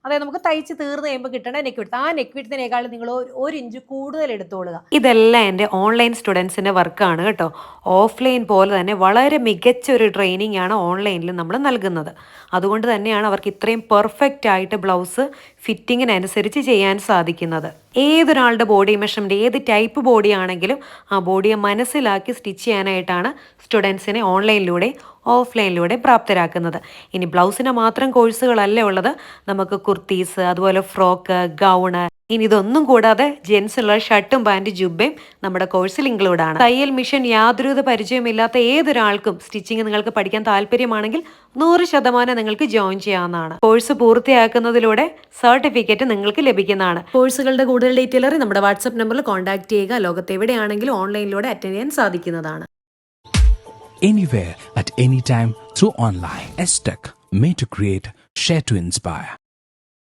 അതായത് നമുക്ക് തയ്ച്ച് തീർന്ന് കഴിയുമ്പോൾ കിട്ടേണ്ട നെക്ക് വിഡ്ത്ത്, ആ നെക്ക് വിഡ്ത്തിനേക്കാളും നിങ്ങൾ 1 ഇഞ്ച് കൂടുതൽ എടുത്തോളുക. ഇതെല്ലാം എൻ്റെ ഓൺലൈൻ സ്റ്റുഡൻസിൻ്റെ വർക്കാണ് കേട്ടോ. ഓഫ്ലൈൻ പോലെ തന്നെ വളരെ മികച്ച ഒരു ട്രെയിനിങ് ആണ് ഓൺലൈനിൽ നമ്മൾ നൽകുന്നത്. അതുകൊണ്ട് തന്നെയാണ് അവർക്ക് ഇത്രയും പെർഫെക്റ്റ് ആയിട്ട് ബ്ലൗസ് ഫിറ്റിങ്ങിനനുസരിച്ച് ചെയ്യാൻ സാധിക്കുന്നത്. ഏതൊരാളുടെ ബോഡി മെഷർമെൻറ്റ്, ഏത് ടൈപ്പ് ബോഡി ആണെങ്കിലും ആ ബോഡിയെ മനസ്സിലാക്കി സ്റ്റിച്ച് ചെയ്യാനായിട്ടാണ് സ്റ്റുഡൻസിനെ ഓൺലൈനിലൂടെ ഓഫ്ലൈനിലൂടെ പ്രാപ്തരാക്കുന്നത്. ഇനി ബ്ലൗസിന് മാത്രം കോഴ്സുകളല്ല ഉള്ളത്, നമുക്ക് കുർത്തീസ്, അതുപോലെ ഫ്രോക്ക്, ഗൗണ്, ഇനി ഇതൊന്നും കൂടാതെ ജെൻസിനുള്ള ഷർട്ടും പാൻറ് ജുബയും നമ്മുടെ കോഴ്സിൽ ഇൻക്ലൂഡ് ആണ്. തയ്യൽ മിഷൻ യാതൊരുവിധ പരിചയമില്ലാത്ത ഏതൊരാൾക്കും സ്റ്റിച്ചിങ് നിങ്ങൾക്ക് പഠിക്കാൻ താല്പര്യമാണെങ്കിൽ 100% നിങ്ങൾക്ക് ജോയിൻ ചെയ്യാവുന്നതാണ്. കോഴ്സ് പൂർത്തിയാക്കുന്നതിലൂടെ സർട്ടിഫിക്കറ്റ് നിങ്ങൾക്ക് ലഭിക്കുന്നതാണ്. കോഴ്സുകളുടെ കൂടുതൽ ഡീറ്റെയിലറി നമ്മുടെ വാട്സ്ആപ്പ് നമ്പറിൽ കോൺടാക്ട് ചെയ്യുക. ലോകത്ത് എവിടെയാണെങ്കിലും ഓൺലൈനിലൂടെ അറ്റൻഡ് ചെയ്യാൻ സാധിക്കുന്നതാണ്. Anywhere, at any time, through online. STEC, made to create, share to inspire.